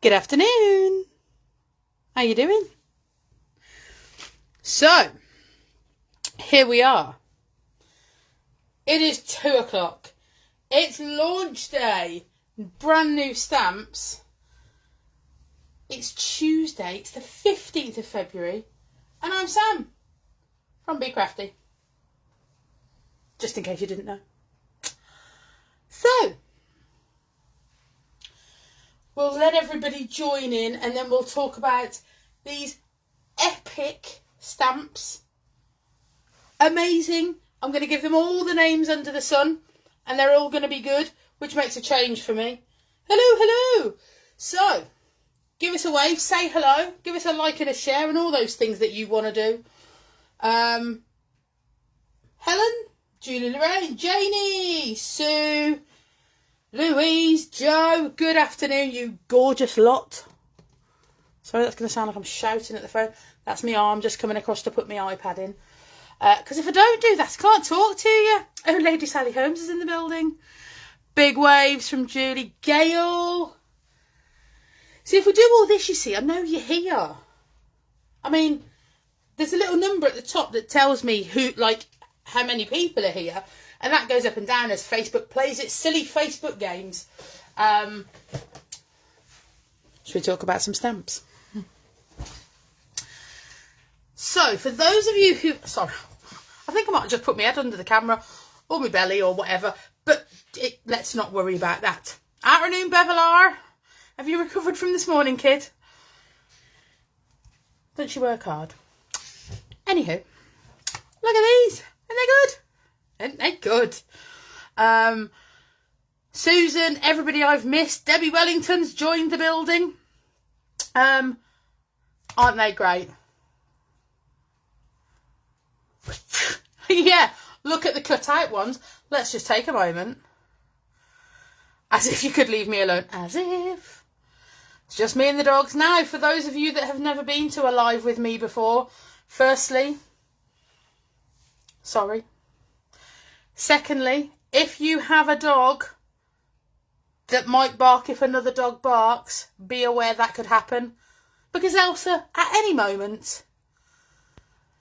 Good afternoon. How you doing? So, here we are. It is 2 o'clock. It's launch day. Brand new stamps. It's Tuesday. It's the 15th of February. And I'm Sam from Be Crafty. Just in case you didn't know. So, we'll let everybody join in and then we'll talk about these epic stamps. Amazing. I'm going to give them all the names under the sun and they're all going to be good, which makes a change for me. Hello. So, give us a wave, say hello, give us a like and a share and all those things that you want to do. Helen, Julie Lorraine, Janie, Sue, Louise, Joe, good afternoon, you gorgeous lot. Sorry, that's going to sound like I'm shouting at the phone. That's my arm just coming across to put my iPad in. Because if I don't do that, I can't talk to you. Oh, Lady Sally Holmes is in the building. Big waves from Julie. Gail. See, if we do all this, you see, I know you're here. I mean, there's a little number at the top that tells me who, like, how many people are here. And that goes up and down as Facebook plays its silly Facebook games. Should we talk about some stamps? So, for those of you who... Sorry, I think I might just put my head under the camera or my belly or whatever. But let's not worry about that. Afternoon, Bevelar. Have you recovered from this morning, kid? Don't you work hard? Anywho, look at these. Aren't they good? Aren't they good? Susan, everybody I've missed. Debbie Wellington's joined the building. Aren't they great? Yeah, look at the cut out ones. Let's just take a moment. As if you could leave me alone. As if. It's just me and the dogs. Now, for those of you that have never been to a live with me before, firstly, sorry. Secondly, if you have a dog that might bark if another dog barks, be aware that could happen. Because Elsa, at any moment,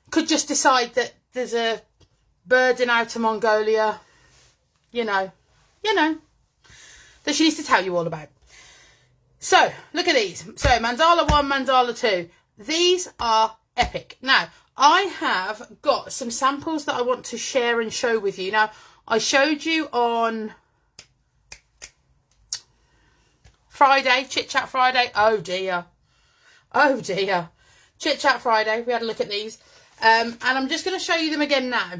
could just decide that there's a bird in Outer Mongolia, you know, that she needs to tell you all about. So, look at these. So, Mandala 1, Mandala 2. These are epic. Now, I have got some samples that I want to share and show with you. Now, I showed you on Friday, Chit Chat Friday. Oh dear. Chit Chat Friday. We had a look at these. And I'm just going to show you them again now.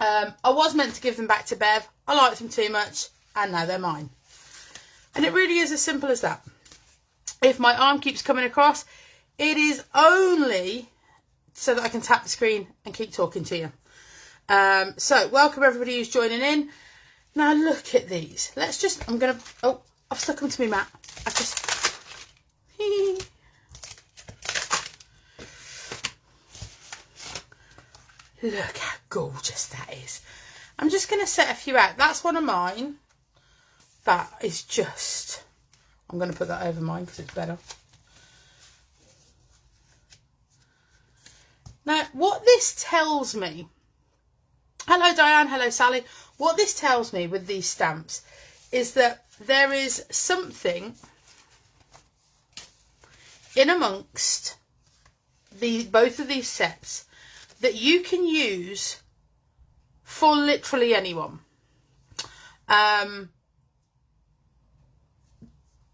I was meant to give them back to Bev. I liked them too much. And now they're mine. And it really is as simple as that. If my arm keeps coming across, it is only so that I can tap the screen and keep talking to you. So, welcome everybody who's joining in. Now, look at these. Let's just, oh, I've stuck them to my mat. I've just, look how gorgeous that is. I'm just going to set a few out. That's one of mine. That is just, I'm going to put that over mine because it's better. Now, what this tells me, hello Diane, hello Sally, what this tells me with these stamps is that there is something in amongst both of these sets that you can use for literally anyone.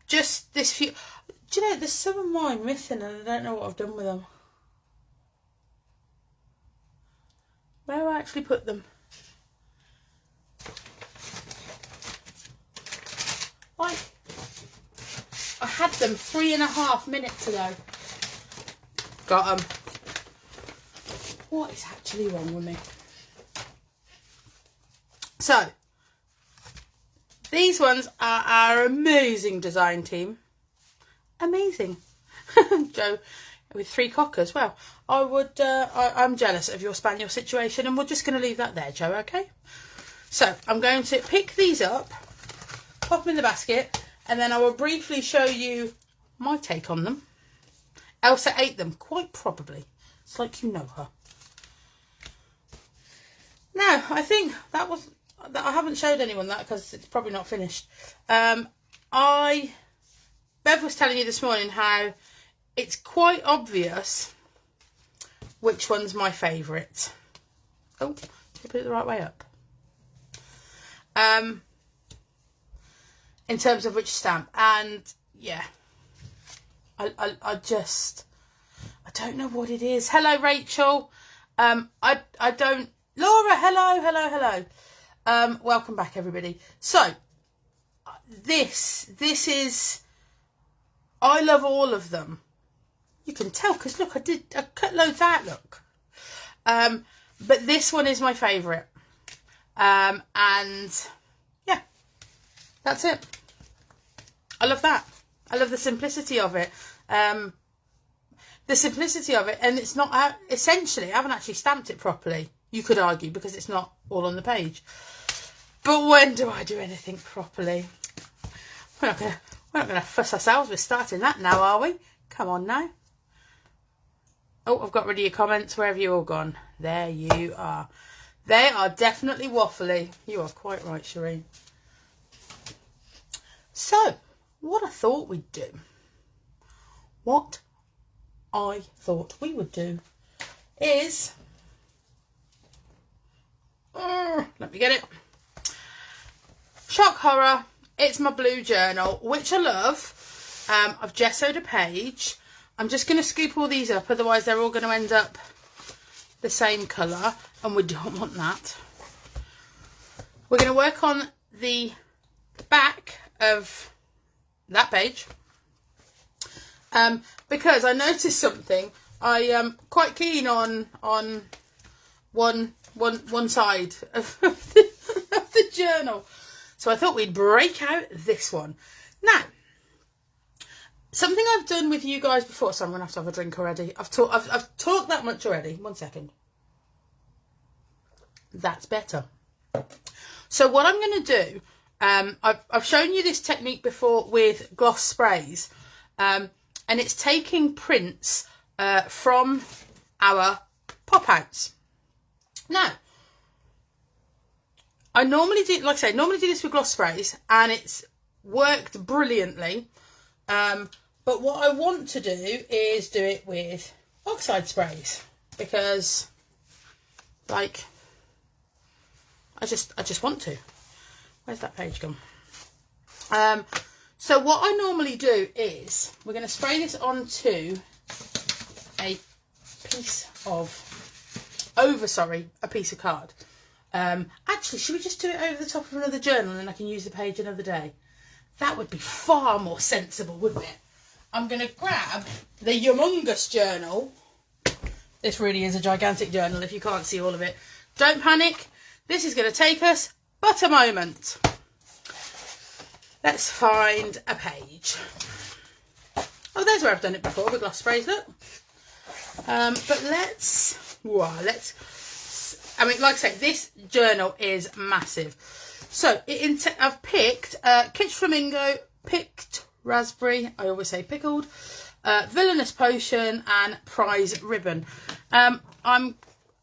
Just this few, do you know, there's some of mine missing and I don't know what I've done with them. Where have I actually put them? I had them 3.5 minutes ago. Got them. What is actually wrong with me? So, these ones are our amazing design team. Amazing. Joe with 3 cockers. Well, I'm jealous of your spaniel situation and we're just going to leave that there, Joe, okay? So, I'm going to pick these up, pop them in the basket, and then I will briefly show you my take on them. Elsa ate them, quite probably. It's like you know her. Now, I think that I haven't showed anyone that because it's probably not finished. Bev was telling you this morning how it's quite obvious which one's my favourite. Oh, did I put it the right way up? In terms of which stamp, and yeah, I don't know what it is. Hello, Rachel. I don't. Laura, hello. Welcome back, everybody. So this is. I love all of them. You can tell because look, I cut loads out. Look, but this one is my favourite. And yeah, that's it. I love that. I love the simplicity of it. And it's not essentially. I haven't actually stamped it properly. You could argue because it's not all on the page. But when do I do anything properly? We're not gonna fuss ourselves with starting that now, are we? Come on now. Oh, I've got rid of your comments. Where have you all gone? There you are. They are definitely waffly. You are quite right, Shireen. So, what I thought we'd do. What I thought we would do is... let me get it. Shock Horror. It's my blue journal, which I love. I've gessoed a page. I'm just going to scoop all these up, otherwise they're all going to end up the same colour, and we don't want that. We're going to work on the back of that page, because I noticed something. I am quite keen on one side of the journal, so I thought we'd break out this one. Now, something I've done with you guys before, so I'm going to have a drink already. I've talked that much already. 1 second. That's better. So what I'm going to do, I've shown you this technique before with gloss sprays, and it's taking prints from our pop-outs. Now, I normally do, like I say, do this with gloss sprays, and it's worked brilliantly. But what I want to do is do it with oxide sprays, because, like, I just want to. Where's that page gone? So what I normally do is we're going to spray this onto a piece of a piece of card. Actually, should we just do it over the top of another journal and then I can use the page another day? That would be far more sensible, wouldn't it? I'm going to grab the humongous journal. This really is a gigantic journal if you can't see all of it. Don't panic. This is going to take us but a moment. Let's find a page. Oh, there's where I've done it before with gloss sprays, look. But let's, I mean, like I say, this journal is massive. So I've picked Kitsch Flamingo, picked raspberry, I always say pickled, Villainous Potion and Prize Ribbon. I'm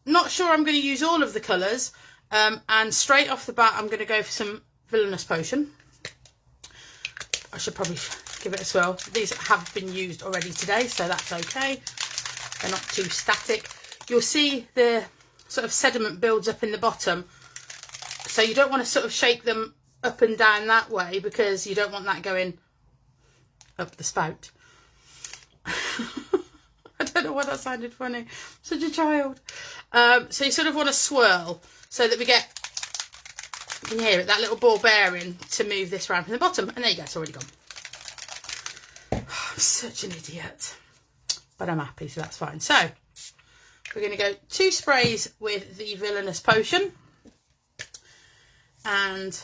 not sure I'm going to use all of the colours, and straight off the bat I'm going to go for some Villainous Potion. I should probably give it a swirl. These have been used already today, so that's okay. They're not too static. You'll see the sort of sediment builds up in the bottom, so you don't want to sort of shake them up and down that way because you don't want that going up the spout. I don't know why that sounded funny. Such a child. So you sort of want to swirl so that we get, you can hear it, that little ball bearing to move this round from the bottom. And there you go, it's already gone. Oh, I'm such an idiot. But I'm happy, so that's fine. So we're going to go 2 sprays with the Villainous Potion and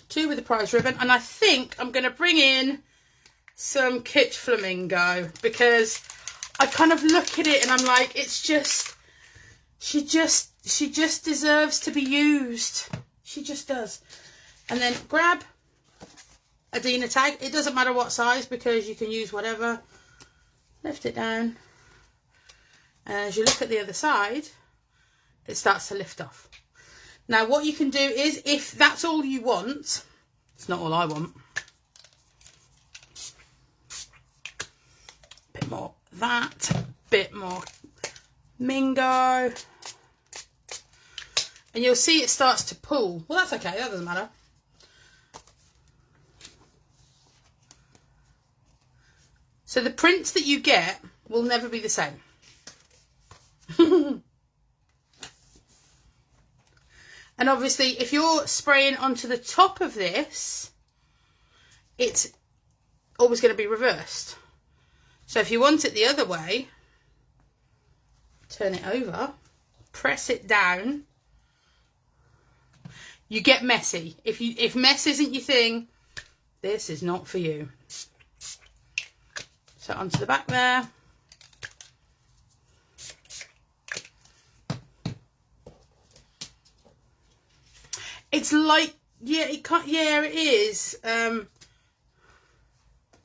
2 with the Prize Ribbon. And I think I'm going to bring in some Kitsch Flamingo because I kind of look at it and I'm like, it's just, she just deserves to be used. She just does. And then grab Adina tag. It doesn't matter what size because you can use whatever. Lift it down. And as you look at the other side, it starts to lift off. Now what you can do is, if that's all you want, it's not all I want. Bit more that, bit more Mingo. And you'll see it starts to pull. Well, that's okay, that doesn't matter. So the prints that you get will never be the same. And obviously, if you're spraying onto the top of this, it's always going to be reversed. So if you want it the other way, turn it over, press it down. You get messy. If mess isn't your thing, this is not for you. So onto the back there. It's like, yeah, it can't, yeah, it is.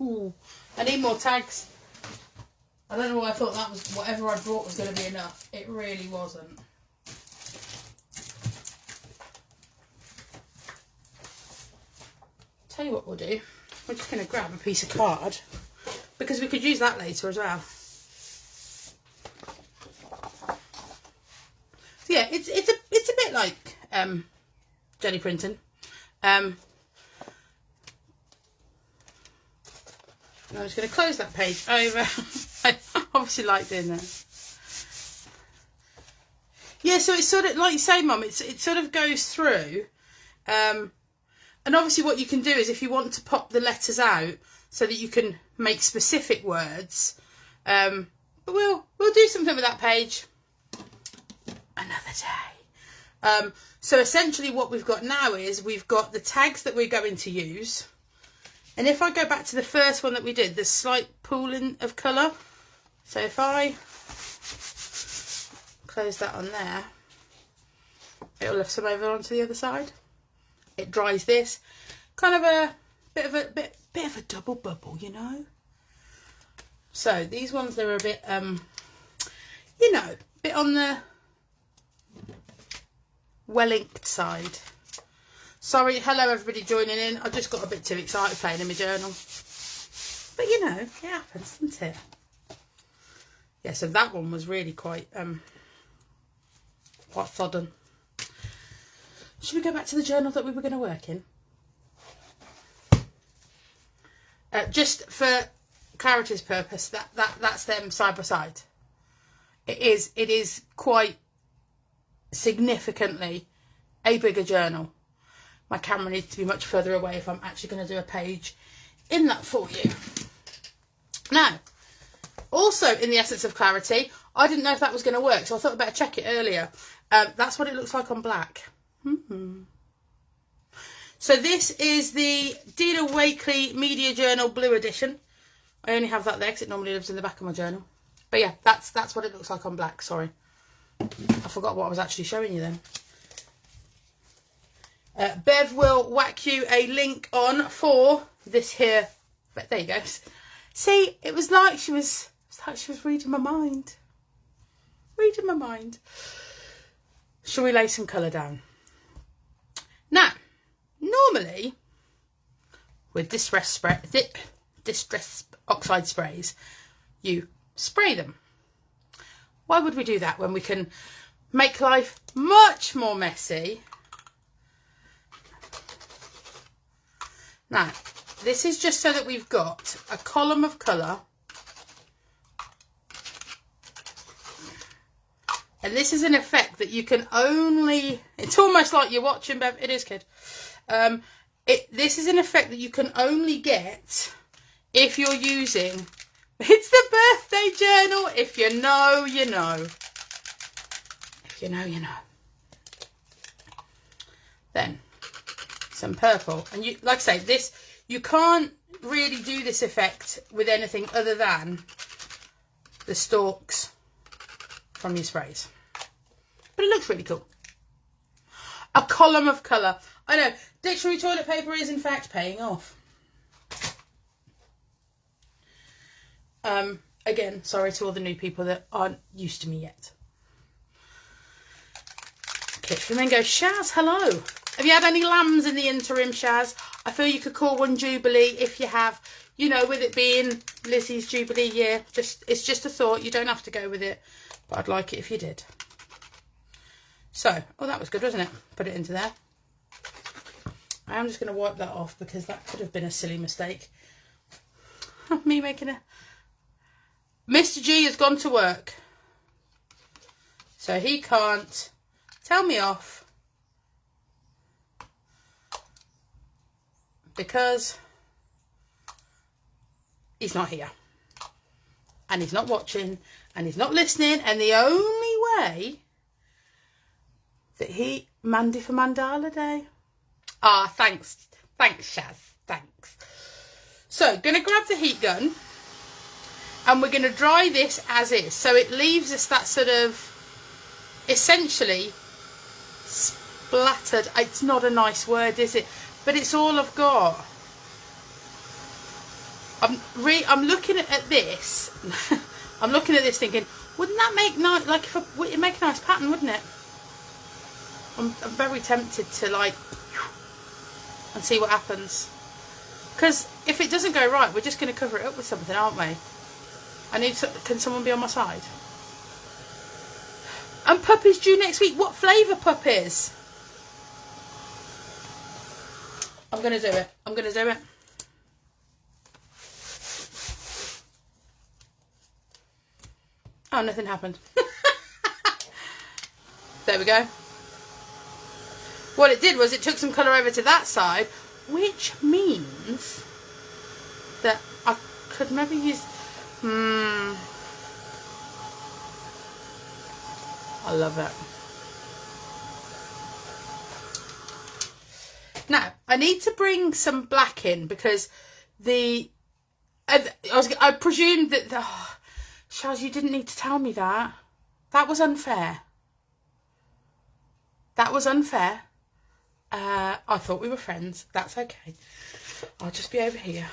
Ooh, I need more tags. I don't know why I thought that was, whatever I brought was going to be enough. It really wasn't. Tell you what we'll do. We're just going to grab a piece of card because we could use that later as well. So yeah, it's a bit like jelly printing. I'm just going to close that page over. I obviously like doing that. Yeah, so it's sort of like you say, Mum. It sort of goes through. And obviously what you can do is, if you want to pop the letters out so that you can make specific words, but we'll do something with that page another day. So essentially what we've got now is we've got the tags that we're going to use. And if I go back to the first one that we did, the slight pooling of colour. So if I close that on there, it'll lift some over onto the other side. It dries this, kind of a bit of a double bubble, you know. So these ones, they're a bit, you know, a bit on the well inked side. Sorry, hello everybody joining in. I just got a bit too excited playing in my journal, but you know, it happens, doesn't it? Yeah, so that one was really quite sodden. Should we go back to the journal that we were going to work in? Just for clarity's purpose, that's them side by side. It is quite significantly a bigger journal. My camera needs to be much further away if I'm actually going to do a page in that for you. Now, also in the essence of clarity, I didn't know if that was going to work, so I thought I'd better check it earlier. That's what it looks like on black. So this is the Dina Wakley Media Journal Blue Edition. I only have that there because it normally lives in the back of my journal. But yeah, that's what it looks like on black. Sorry, I forgot what I was actually showing you then. Bev will whack you a link on for this here. But there you go. See, it was like she was reading my mind. Reading my mind. Shall we lay some colour down? Now, normally with distress oxide sprays, you spray them. Why would we do that when we can make life much more messy? Now, this is just so that we've got a column of colour. And this is an effect that you can only... It's almost like you're watching, Bev. It is, kid. This is an effect that you can only get if you're using... It's the birthday journal. If you know, you know. If you know, you know. Then, some purple. And you, like I say, this... You can't really do this effect with anything other than the stalks from your sprays. But it looks really cool. A column of colour. I know, dictionary toilet paper is in fact paying off. Again, sorry to all the new people that aren't used to me yet. Kitch Flamingo. Shaz, hello. Have you had any lambs in the interim, Shaz? I feel you could call one Jubilee if you have. You know, with it being Lizzie's Jubilee year. It's just a thought. You don't have to go with it. But I'd like it if you did. So, oh, that was good, wasn't it? Put it into there. I am just going to wipe that off because that could have been a silly mistake. Me making a... Mr. G has gone to work. So he can't tell me off. Because he's not here. And he's not watching. And he's not listening. And the only way that he... Mandy for Mandala Day. Ah, thanks. Thanks, Shaz. Thanks. So, going to grab the heat gun. And we're going to dry this as is. So it leaves us that sort of, essentially, splattered. It's not a nice word, is it? But it's all I've got. I'm looking at this. I'm looking at this thinking, wouldn't that make nice, like, it'd make a nice pattern, wouldn't it? I'm very tempted to, like, and see what happens. Because if it doesn't go right, we're just going to cover it up with something, aren't we? Can someone be on my side? And puppies due next week. What flavour puppies? I'm going to do it. I'm going to do it. Oh, nothing happened. There we go. What it did was it took some colour over to that side, which means that I could maybe use... I love it. Now, I need to bring some black in because I presumed that... Oh, Shaz, you didn't need to tell me that. That was unfair. That was unfair. I thought we were friends. That's okay. I'll just be over here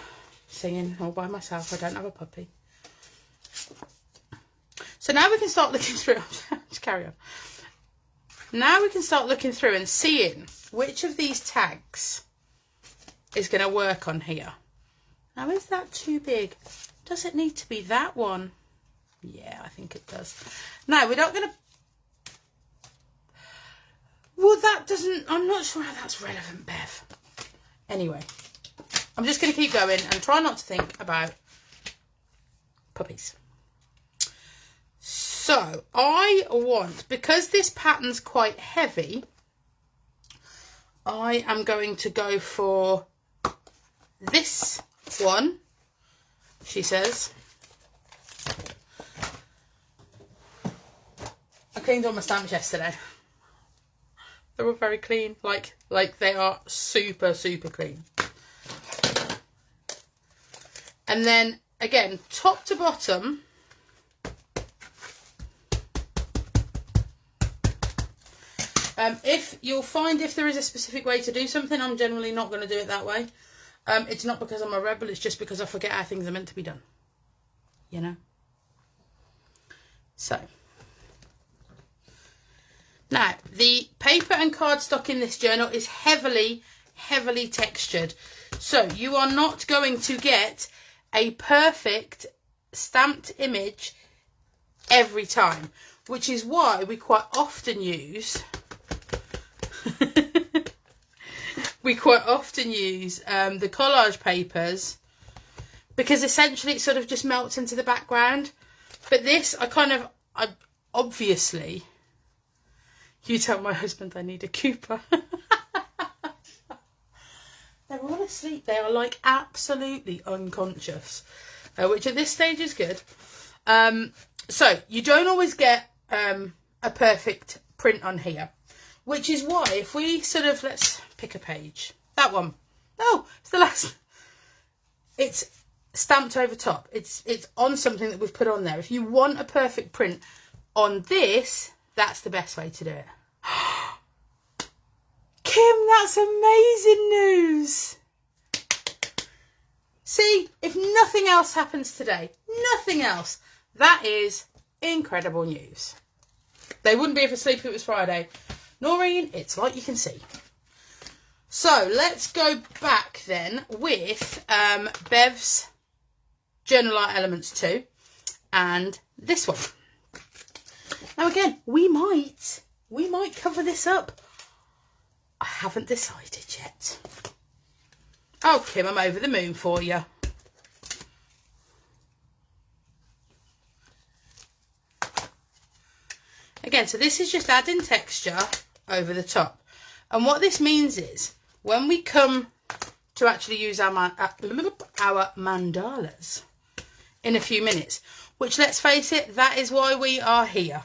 singing all by myself. I don't have a puppy. So now we can start looking through. Just carry on. Now we can start looking through and seeing which of these tags is going to work on here. Now, is that too big? Does it need to be that one? Yeah, I think it does. Now, we're not going to... Well, that doesn't... I'm not sure how that's relevant, Bev. Anyway, I'm just going to keep going and try not to think about puppies. So, I want... Because this pattern's quite heavy, I am going to go for this one, she says. I cleaned all my stamps yesterday. They're all very clean, like they are super, super clean. And then, again, top to bottom, if you'll find if there is a specific way to do something, I'm generally not going to do it that way. It's not because I'm a rebel, it's just because I forget how things are meant to be done. You know? So... Now, the paper and cardstock in this journal is heavily, heavily textured. So, you are not going to get a perfect stamped image every time. Which is why we quite often use... the collage papers. Because essentially it sort of just melts into the background. But this, I obviously... You tell my husband I need a Cooper. They're all asleep. They are like absolutely unconscious, which at this stage is good. So you don't always get a perfect print on here, which is why if we sort of, let's pick a page. That one. Oh, it's the last. It's stamped over top. It's on something that we've put on there. If you want a perfect print on this, that's the best way to do it. Kim, that's amazing news. See, if nothing else happens today, nothing else. That is incredible news. They wouldn't be asleep if it was Friday. Noreen, it's like you can see. So let's go back then with Bev's Journal Art Elements 2 and this one. Now again, we might cover this up. I haven't decided yet. Oh, Kim, I'm over the moon for you. Again, so this is just adding texture over the top. And what this means is, when we come to actually use our mandalas in a few minutes, which, let's face it, that is why we are here.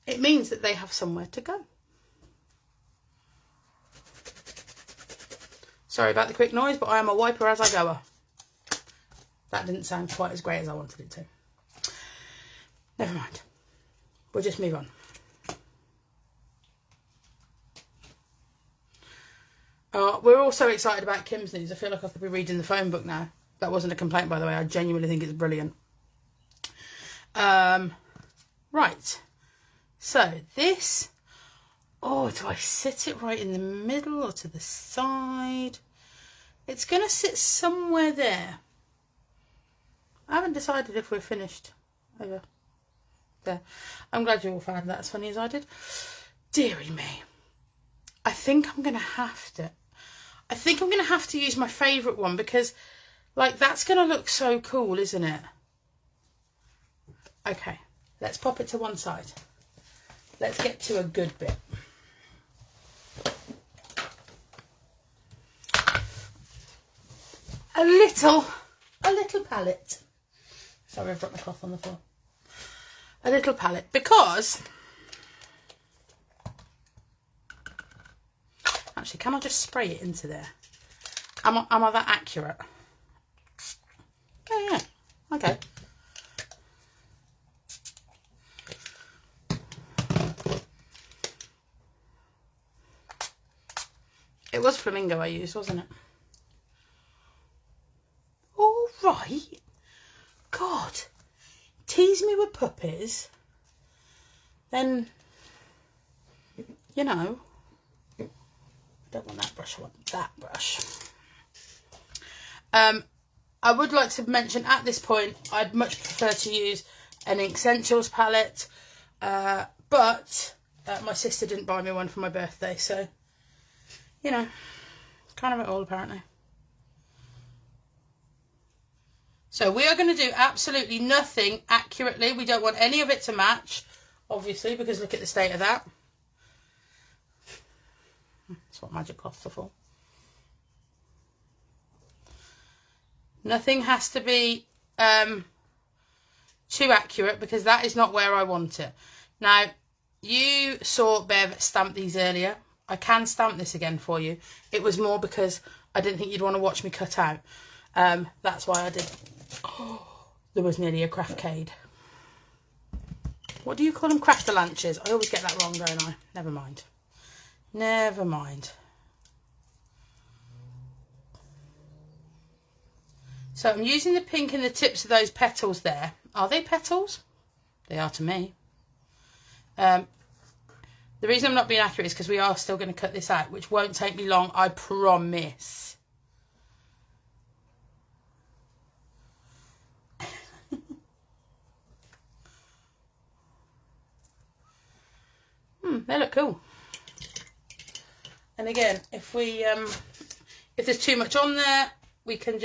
It means that they have somewhere to go. Sorry about the quick noise, but I am a wiper as I go. That didn't sound quite as great as I wanted it to. Never mind. We'll just move on. We're all so excited about Kim's news. I feel like I could be reading the phone book now. That wasn't a complaint, by the way. I genuinely think it's brilliant. Right. So this... Oh, do I sit it right in the middle or to the side? It's going to sit somewhere there. I haven't decided if we're finished over there. I'm glad you all found that as funny as I did. Deary me. I think I'm going to have to. I think I'm going to have to use my favourite one because, like, that's going to look so cool, isn't it? Okay, let's pop it to one side. Let's get to a good bit. A little palette. Sorry, I've dropped my cloth on the floor. A little palette, because actually, can I just spray it into there? Am I that accurate? Oh yeah. Okay. It was flamingo I used, wasn't it? All right. God, tease me with puppies, then, you know, I don't want that brush, I want that brush. I would like to mention at this point, I'd much prefer to use an Essentials palette, but my sister didn't buy me one for my birthday, so, you know, kind of it all apparently. So we are going to do absolutely nothing accurately. We don't want any of it to match, obviously, because look at the state of that. That's what magic cloths are for. Nothing has to be too accurate because that is not where I want it. Now, you saw Bev stamp these earlier. I can stamp this again for you. It was more because I didn't think you'd want to watch me cut out. That's why I did. Oh, there was nearly a craftcade. What do you call them? Craftalanches. I always get that wrong, don't I? Never mind. Never mind. So I'm using the pink in the tips of those petals there. Are they petals? They are to me. The reason I'm not being accurate is because we are still going to cut this out, which won't take me long, I promise. They look cool. And again, if there's too much on there, we can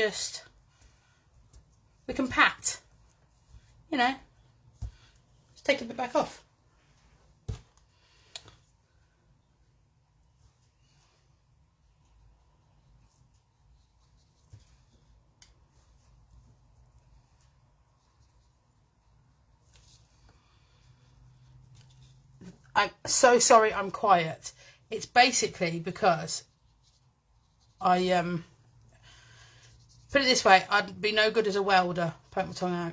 pat, you know, just take a bit back off. I'm so sorry I'm quiet. It's basically because I put it this way, I'd be no good as a welder. Poke my tongue out.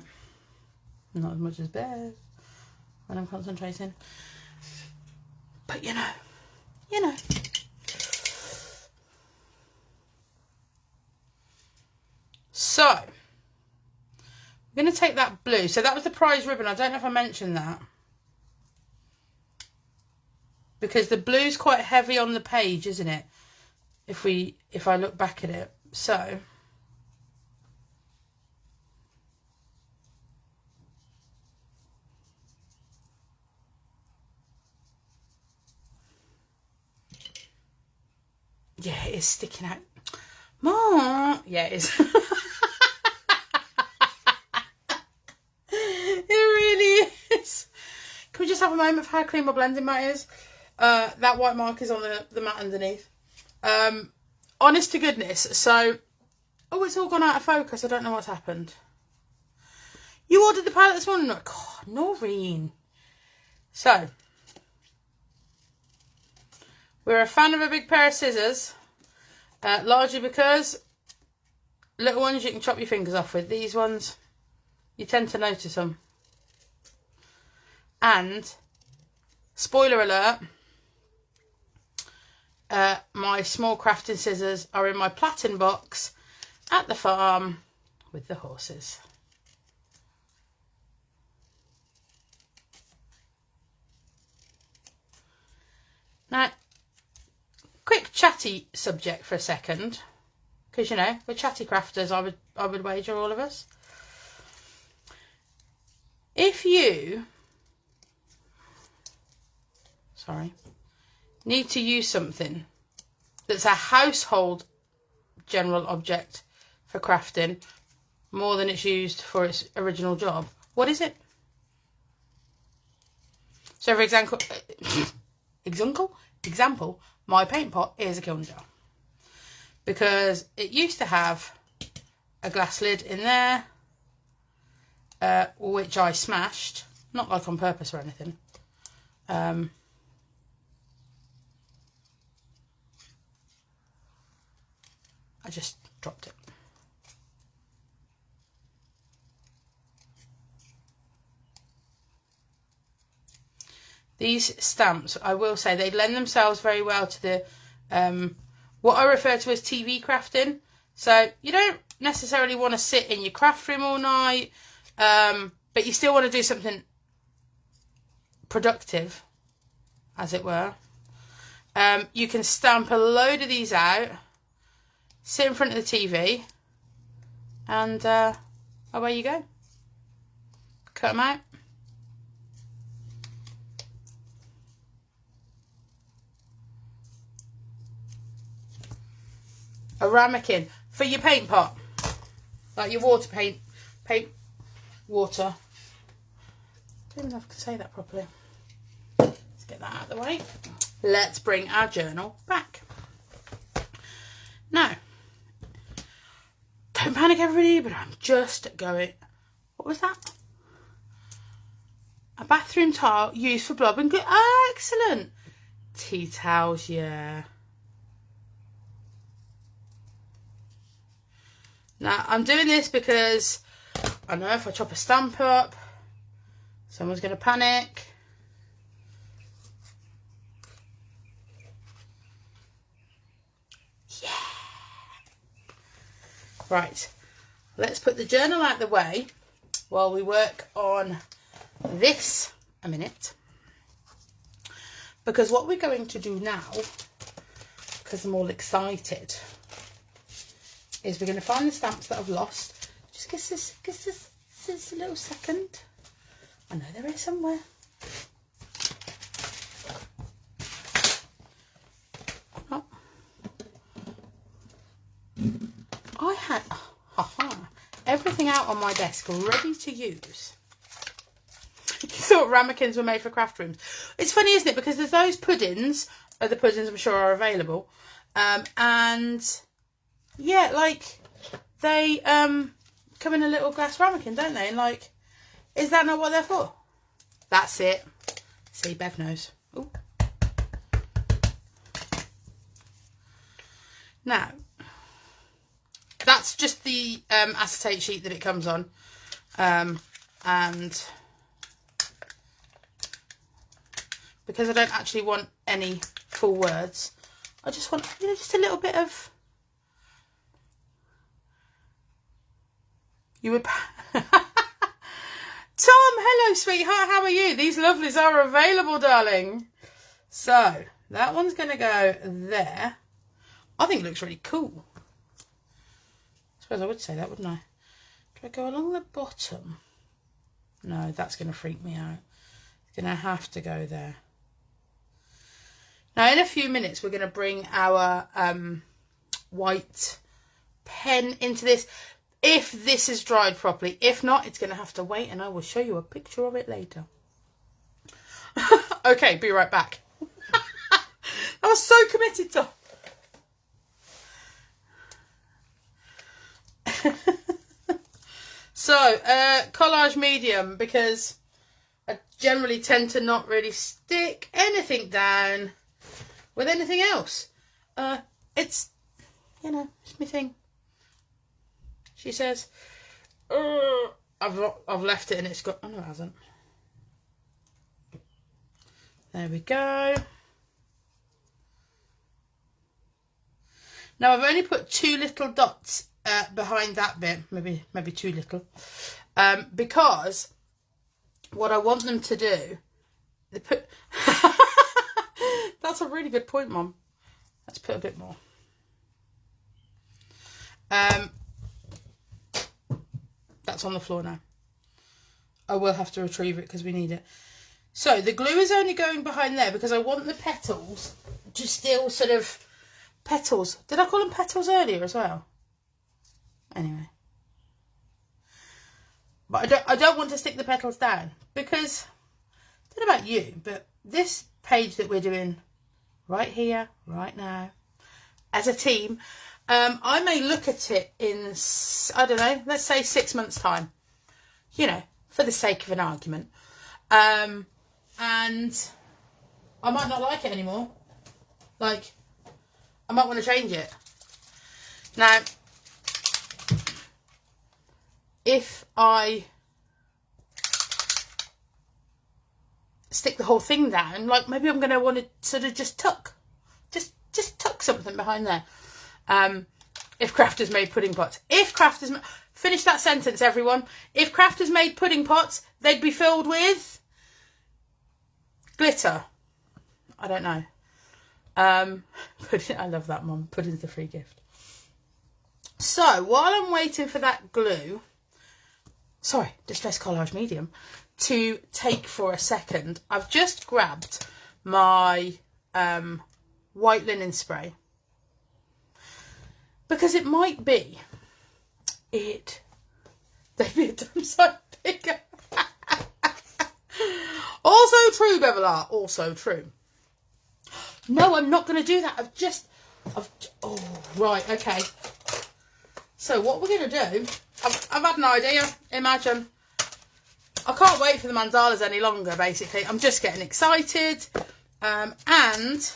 Not as much as Bev when I'm concentrating. But you know. So, I'm going to take that blue. So that was the prize ribbon. I don't know if I mentioned that. Because the blue's quite heavy on the page, isn't it? If I look back at it. So, yeah, it is sticking out. More. Yeah, it is. It really is. Can we just have a moment of how clean my blending mat is? That white mark is on the mat underneath. Honest to goodness. So, oh, it's all gone out of focus. I don't know what's happened. You ordered the palette this morning? God, Noreen. So, we're a fan of a big pair of scissors. Largely because little ones you can chop your fingers off with. These ones, you tend to notice them. And, spoiler alert, my small crafting scissors are in my platen box at the farm with the horses. Now, quick chatty subject for a second, because you know we're chatty crafters. I would wager, all of us. If you, need to use something that's a household general object for crafting more than it's used for its original job, what is it? So, for example, my paint pot is a kiln jar, because it used to have a glass lid in there, which I smashed, not like on purpose or anything. I just dropped it. These stamps, I will say, they lend themselves very well to the what I refer to as TV crafting. So you don't necessarily want to sit in your craft room all night, but you still want to do something productive, as it were. You can stamp a load of these out, sit in front of the TV, and away you go. Cut them out. A ramekin for your paint pot, like your water paint water. I don't even know if I can say that properly. Let's get that out of the way. Let's bring our journal back. Now, don't panic everybody, but I'm just going, what was that? A bathroom towel used for blob and good. Ah, excellent. Tea towels, yeah. Now, I'm doing this because I know if I chop a stamp up, someone's going to panic. Yeah. Right, let's put the journal out the way while we work on this a minute. Because what we're going to do now, because I'm all excited, is we're going to find the stamps that I've lost. Just give this a little second. I know they're here somewhere. Oh. I had everything out on my desk ready to use. You thought ramekins were made for craft rooms. It's funny, isn't it? Because there's those puddings. The puddings I'm sure are available. And yeah, like they come in a little glass ramekin, don't they? And like, is that not what they're for? That's it. See, Bev knows. Ooh. Now, that's just the acetate sheet that it comes on. And because I don't actually want any full words, I just want, you know, just a little bit of You would... Tom, hello, sweetheart. How are you? These lovelies are available, darling. So, that one's going to go there. I think it looks really cool. I suppose I would say that, wouldn't I? Do I go along the bottom? No, that's going to freak me out. It's going to have to go there. Now, in a few minutes, we're going to bring our white pen into this. If this is dried properly. If not, it's going to have to wait, and I will show you a picture of it later. Okay, be right back. I was so committed to... So, collage medium, because I generally tend to not really stick anything down with anything else. It's, you know, it's my thing. She says, I've left it and it's got, oh no it hasn't. There we go. Now I've only put 2 little dots behind that bit, maybe too little, because what I want them to do, they put. That's a really good point, Mum. Let's put a bit more. That's on the floor now. I will have to retrieve it because we need it. So the glue is only going behind there because I want the petals to still sort of petals. Did I call them petals earlier as well? Anyway, but I don't want to stick the petals down because I don't know about you, but this page that we're doing right here, right now, as a team, I may look at it in, I don't know, let's say 6 months' time, you know, for the sake of an argument, and I might not like it anymore. Like, I might want to change it. Now, if I stick the whole thing down, like maybe I'm going to want to sort of just tuck something behind there. If crafters made pudding pots. If crafters... Finish that sentence, everyone. If crafters made pudding pots, they'd be filled with glitter. I don't know. I love that, Mum. Pudding's the free gift. So, while I'm waiting for that glue... Sorry, Distress Collage Medium, to take for a second, I've just grabbed my white linen spray because it might be they'd be a damn sight bigger. Also true, Bevelar, also true. No, I'm not going to do that. Oh, right, okay. So what we're going to do, I've had an idea. Imagine. I can't wait for the mandalas any longer, basically. I'm just getting excited. And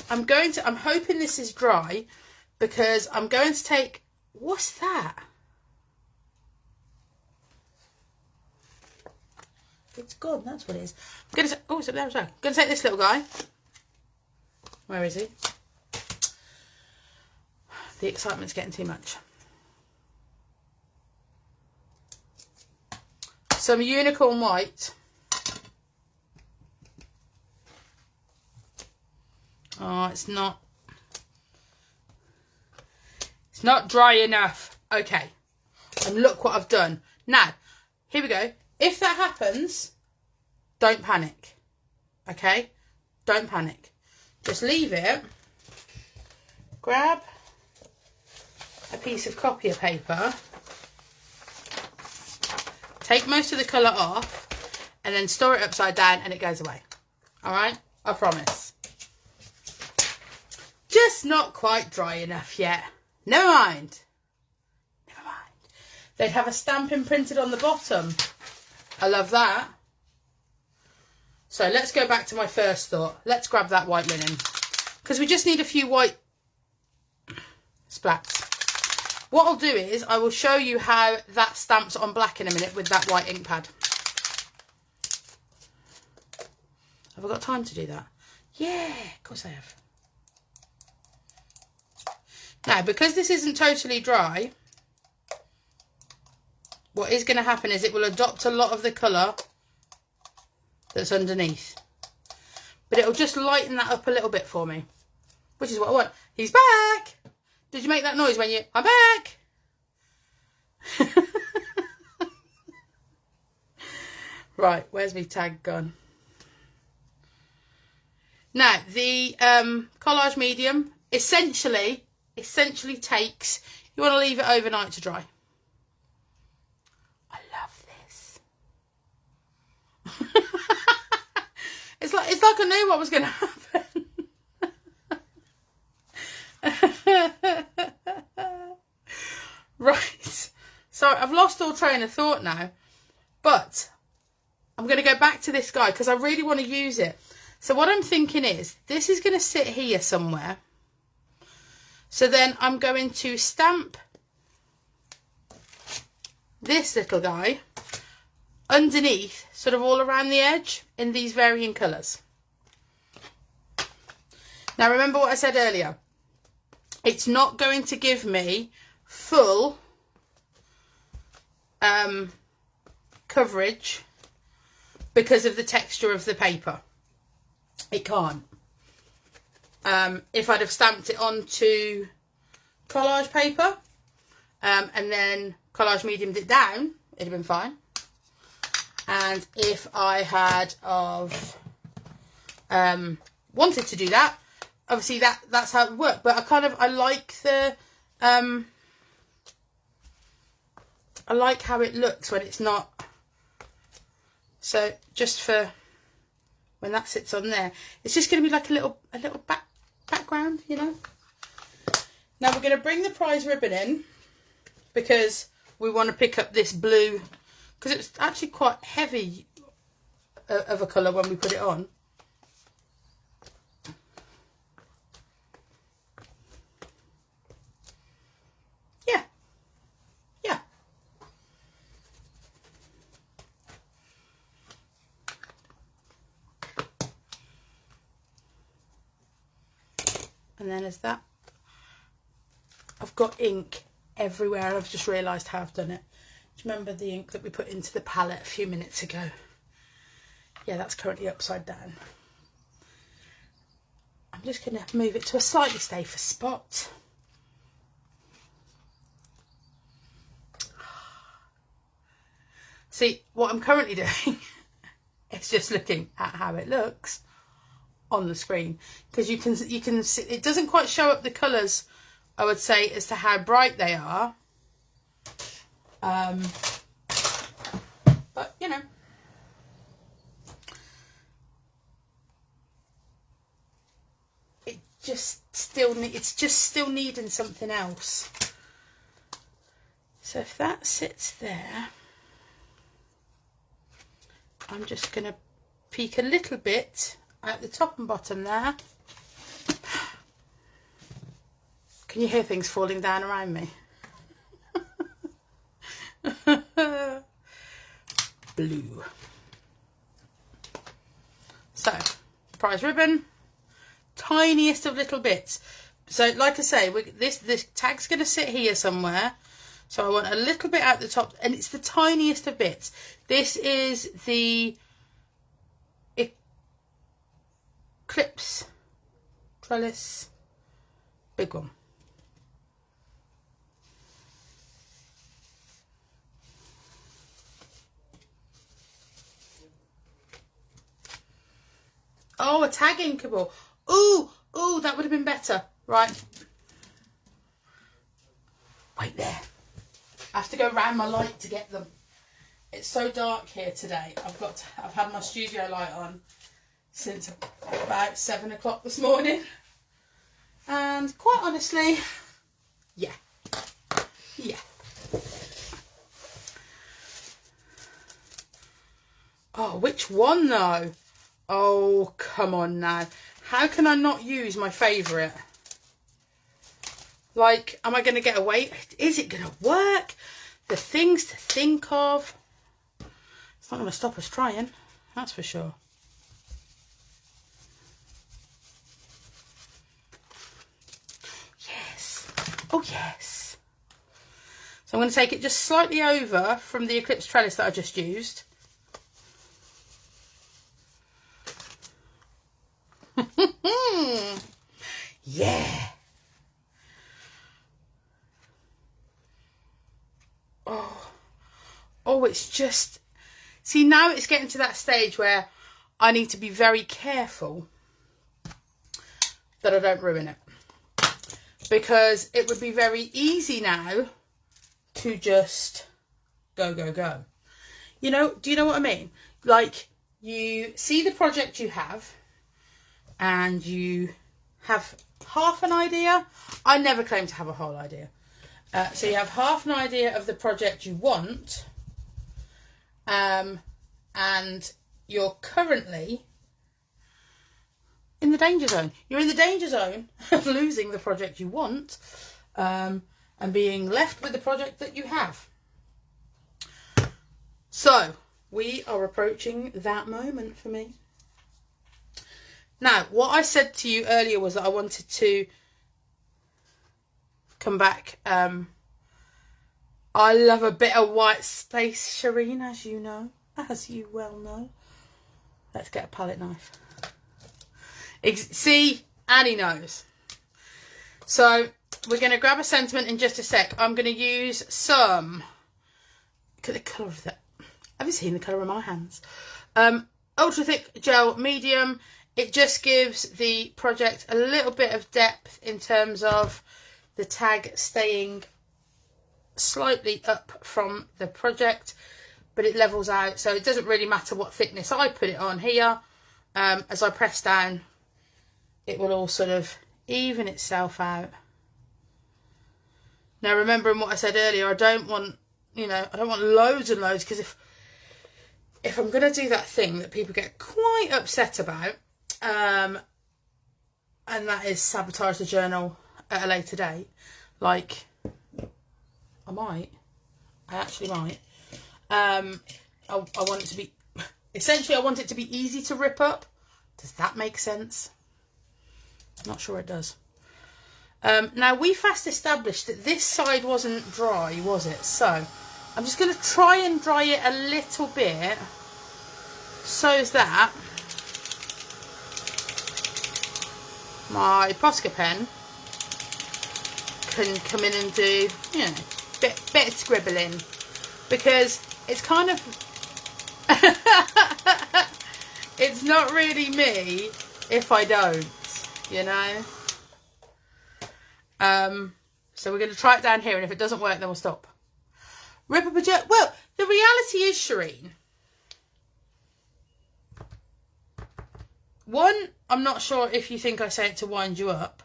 I'm hoping this is dry because I'm going to take, what's that? It's gone, that's what it is. I'm going to, oh, it's up there as well. I'm going to take this little guy. Where is he? The excitement's getting too much. Some unicorn white. Oh, it's not dry enough. Okay. And look what I've done. Now, here we go. If that happens, don't panic. Okay? Don't panic. Just leave it. Grab a piece of copier paper. Take most of the colour off and then store it upside down and it goes away. Alright? I promise. Just not quite dry enough yet. Never mind. Never mind. They'd have a stamp imprinted on the bottom. I love that. So let's go back to my first thought. Let's grab that white linen. Because we just need a few white splats. What I'll do is I will show you how that stamps on black in a minute with that white ink pad. Have I got time to do that? Yeah, of course I have. Now, because this isn't totally dry, what is going to happen is it will adopt a lot of the colour that's underneath. But it'll just lighten that up a little bit for me, which is what I want. He's back! Did you make that noise when you... I'm back! Right, where's my tag gone? Now, the collage medium essentially takes... You want to leave it overnight to dry. I love this. It's like I knew what was going to happen. Right. So I've lost all train of thought now. But I'm going to go back to this guy because I really want to use it. So what I'm thinking is this is going to sit here somewhere. So then I'm going to stamp this little guy underneath, sort of all around the edge in these varying colours. Now remember what I said earlier. It's not going to give me full coverage because of the texture of the paper. It can't. If I'd have stamped it onto collage paper and then collage mediumed it down, it'd have been fine. And if I had of wanted to do that, obviously that's how it worked. But I like the I like how it looks when it's not. So just for when that sits on there, it's just going to be like a little background, you know. Now we're going to bring the prize ribbon in because we want to pick up this blue because it's actually quite heavy of a colour when we put it on. Yeah. Yeah. And then as that, I've got ink everywhere. I've just realised how I've done it. Do you remember the ink that we put into the palette a few minutes ago? Yeah, that's currently upside down. I'm just going to move it to a slightly safer spot. See, what I'm currently doing is just looking at how it looks on the screen, because you can see it doesn't quite show up the colours, I would say, as to how bright they are. But you know, it's just still needing something else. So if that sits there, I'm just going to peek a little bit at the top and bottom there. Can you hear things falling down around me? Blue. So, prize ribbon, tiniest of little bits. So, like I say, this tag's going to sit here somewhere. So I want a little bit at the top, and it's the tiniest of bits. This is the Eclipse Trellis, big one. Oh, a tag inkable. Ooh, that would have been better. Right. Wait there. I have to go round my light to get them. It's so dark here today. I've had my studio light on since about 7 o'clock this morning. And quite honestly, yeah. Oh, which one though? Oh, come on now. How can I not use my favourite? Like, am I going to get away? Is it going to work? The things to think of. It's not going to stop us trying, that's for sure. Yes. Oh, yes. So I'm going to take it just slightly over from the Eclipse trellis that I just used. Yeah. Oh, it's just... See, now it's getting to that stage where I need to be very careful that I don't ruin it. Because it would be very easy now to just go, go, go. You know, do you know what I mean? Like, you see the project you have and you have half an idea. I never claim to have a whole idea. So you have half an idea of the project you want, and you're currently in the danger zone. You're in the danger zone of losing the project you want, and being left with the project that you have. So we are approaching that moment for me. Now, what I said to you earlier was that I wanted to come back. I love a bit of white space, Shireen, as you know, as you well know. Let's get a palette knife. See, Annie knows. So we're going to grab a sentiment in just a sec. I'm going to use some. Look at the colour of that. Have you seen the colour of my hands? Ultra thick gel medium. It just gives the project a little bit of depth in terms of the tag staying slightly up from the project, but it levels out, so it doesn't really matter what thickness I put it on here. As I press down, it will all sort of even itself out. Now, remembering what I said earlier, I don't want, you know, I don't want loads and loads, because if I'm going to do that thing that people get quite upset about, and that is sabotage the journal at a later date, like I actually might. I want it to be, essentially I want it to be easy to rip up. Does that make sense? Not sure it does. Now, we fast established that this side wasn't dry, was it? So I'm just going to try and dry it a little bit, so that my Posca pen can come in and do, you know, bit of scribbling, because it's kind of it's not really me if I don't, you know. So we're going to try it down here, and if it doesn't work, then we'll stop. Rip up a journal. Well, the reality is, Shireen, one, I'm not sure if you think I say it to wind you up.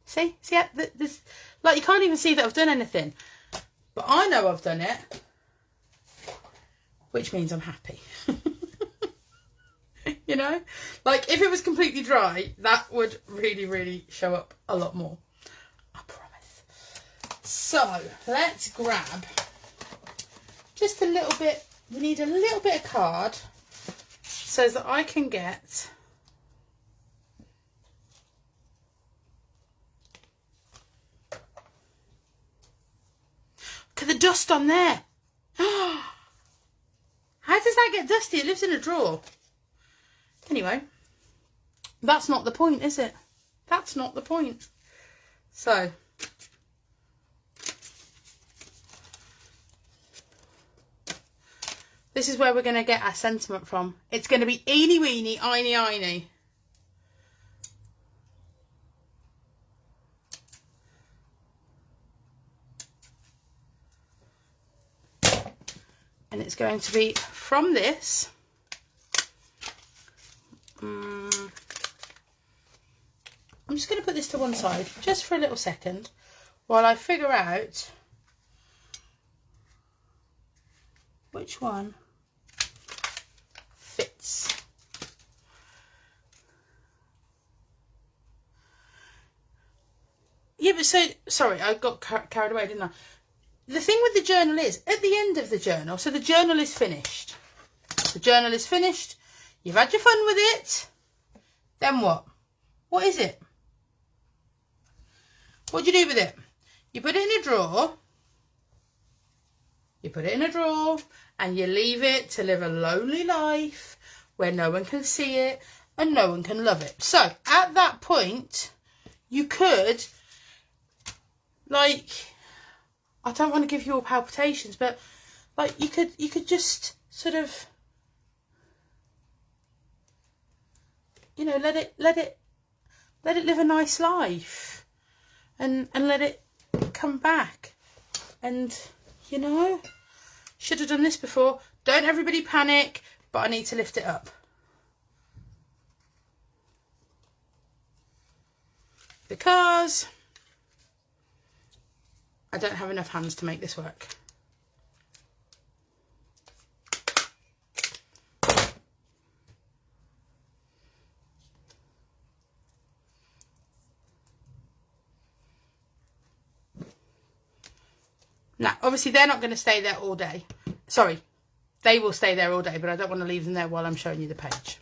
See, this, like, you can't even see that I've done anything, but I know I've done it, which means I'm happy. You know, like, if it was completely dry, that would really, really show up a lot more. I promise. So let's grab just a little bit. We need a little bit of card so that I can get look at the dust on there. How does that get dusty? It lives in a drawer. Anyway, that's not the point, is it? That's not the point. So this is where we're going to get our sentiment from. It's going to be eeny weeny, einy einy. And it's going to be from this. I'm just going to put this to one side just for a little second while I figure out which one fits. Yeah, but so, sorry, I got carried away, didn't I? The thing with the journal is, at the end of the journal, so the journal is finished. The journal is finished. You've had your fun with it. Then what? What is it? What do you do with it? You put it in a drawer. You put it in a drawer and you leave it to live a lonely life where no one can see it and no one can love it. So at that point, you could, like, I don't want to give you all palpitations, but like you could just sort of, you know, let it live a nice life and let it come back. And, you know, should have done this before. Don't everybody panic, but I need to lift it up. Because I don't have enough hands to make this work. Now, obviously, they're not going to stay there all day. Sorry, they will stay there all day, but I don't want to leave them there while I'm showing you the page.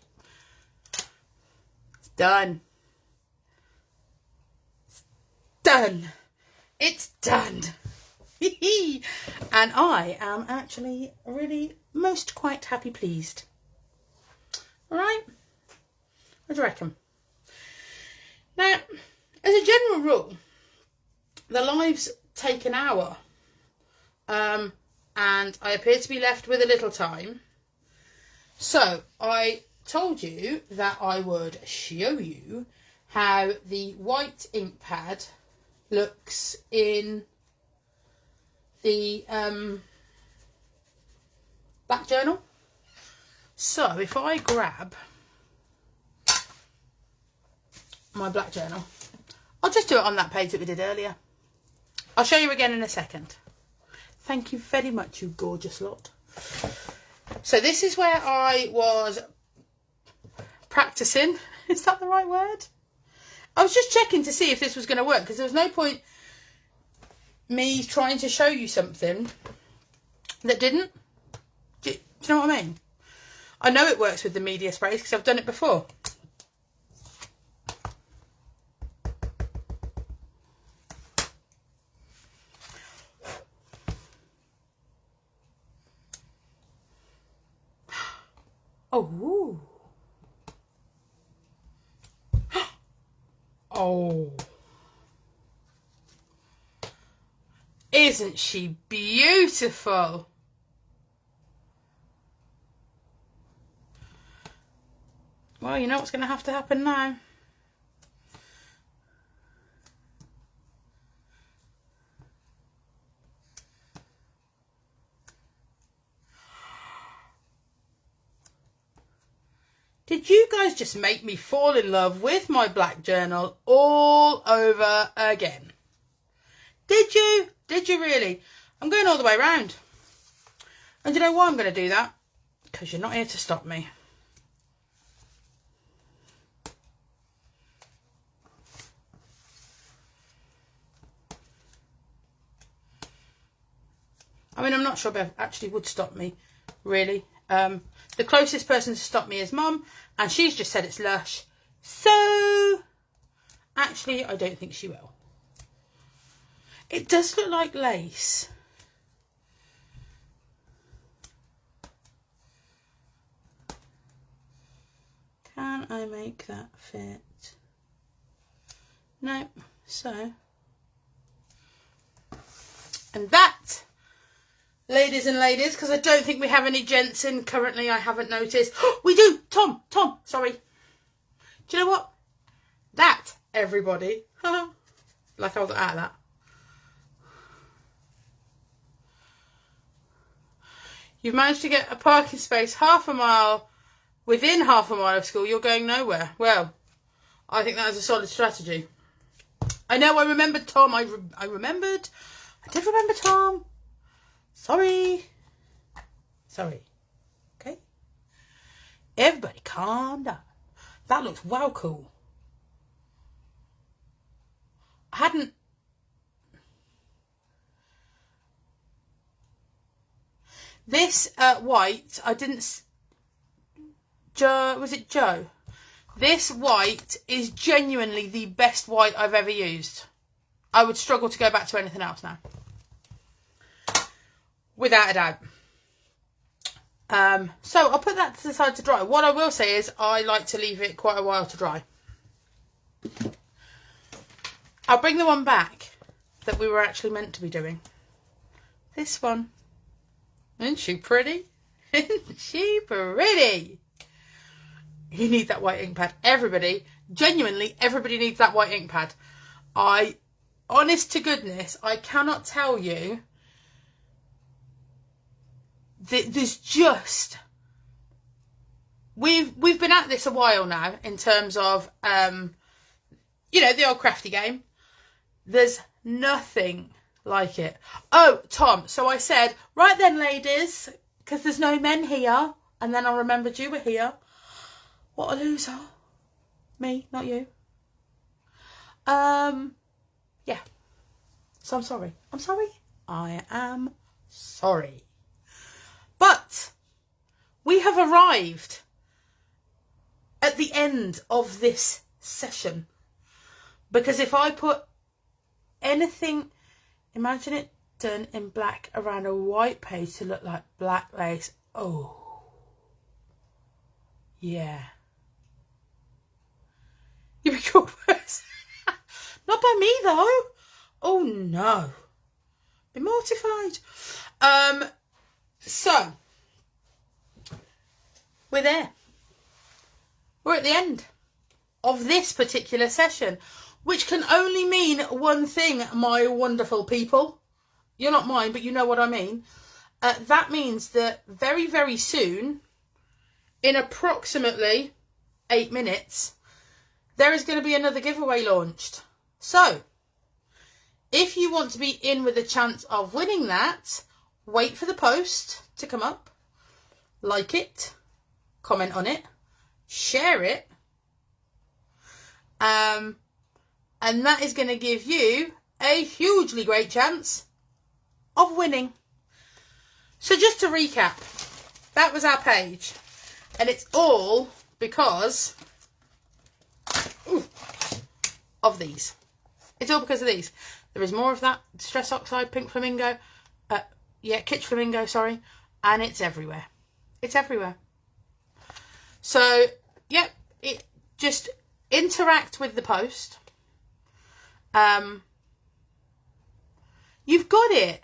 It's done. It's done. It's done. And I am actually really most quite happy pleased. All right? What do you reckon? Now, as a general rule, the lives take an hour. And I appear to be left with a little time. So I told you that I would show you how the white ink pad looks in the black journal. So if I grab my black journal, I'll just do it on that page that we did earlier. I'll show you again in a second. Thank you very much, you gorgeous lot. So this is where I was practicing. Is that the right word? I was just checking to see if this was going to work, because there was no point me trying to show you something that didn't. Do you know what I mean? I know it works with the media sprays because I've done it before. Oh. Oh. Isn't she beautiful? Well, you know what's going to happen now. Did you guys just make me fall in love with my black journal all over again? Did you? Did you really? I'm going all the way around. And you know why I'm going to do that? Because you're not here to stop me. I mean, I'm not sure Bev actually would stop me, really. The closest person to stop me is Mum, and she's just said it's Lush. So, actually, I don't think she will. It does look like lace. Can I make that fit? No. So, and that, ladies and ladies, because I don't think we have any gents in currently, I haven't noticed. We do! Tom, sorry. Do you know what? That, everybody. Like I was out of that. You've managed to get a parking space within half a mile of school. You're going nowhere. Well, I think that is a solid strategy. I know, I remembered Tom. I remembered. I did remember Tom. Sorry. Okay. Everybody calm down. That looks wow cool. I hadn't. This white, I didn't. Joe, was it Joe? This white is genuinely the best white I've ever used. I would struggle to go back to anything else now. Without a doubt. So I'll put that to the side to dry. What I will say is I like to leave it quite a while to dry. I'll bring the one back that we were actually meant to be doing. This one. Isn't she pretty? Isn't she pretty? You need that white ink pad. Everybody, genuinely, everybody needs that white ink pad. Honest to goodness, I cannot tell you. There's just... We've been at this a while now in terms of, you know, the old crafty game. There's nothing like it. Oh, Tom, so I said, right then, ladies, because there's no men here. And then I remembered you were here. What a loser. Me, not you. Yeah. So I'm sorry. I'm sorry. I am sorry. But we have arrived at the end of this session. Because if I put anything, imagine it done in black around a white page to look like black lace. Oh. Yeah. You'd be cool person. Not by me though. Oh no. Be mortified. So we're there. We're at the end of this particular session, which can only mean one thing, my wonderful people. You're not mine, but you know what I mean. That means that very, very soon, in approximately 8 minutes, there is going to be another giveaway launched. So, if you want to be in with a chance of winning that, wait for the post to come up, like it, comment on it, share it, and that is going to give you a hugely great chance of winning. So just to recap, that was our page, and it's all because of these. It's all because of these. There is more of that Stress Oxide, Pink Flamingo, Kitsch Flamingo, sorry, and it's everywhere. It's everywhere. So, yep, it just interact with the post. You've got it.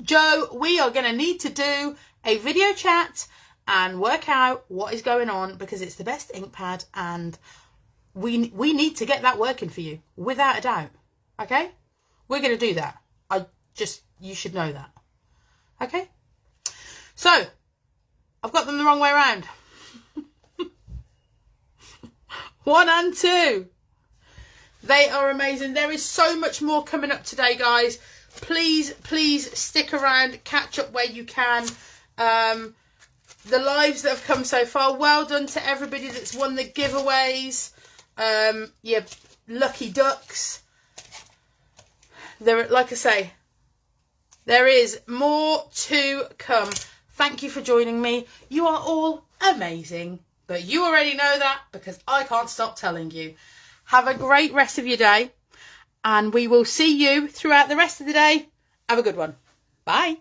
Joe, we are going to need to do a video chat and work out what is going on because it's the best ink pad and we need to get that working for you without a doubt. Okay? We're going to do that. You should know that. Okay? So, I've got them the wrong way around. 1 and 2. They are amazing. There is so much more coming up today, guys. Please stick around. Catch up where you can. The lives that have come so far. Well done to everybody that's won the giveaways. You lucky ducks. There, like I say, there is more to come. Thank you for joining me. You are all amazing. But you already know that because I can't stop telling you. Have a great rest of your day. And we will see you throughout the rest of the day. Have a good one. Bye.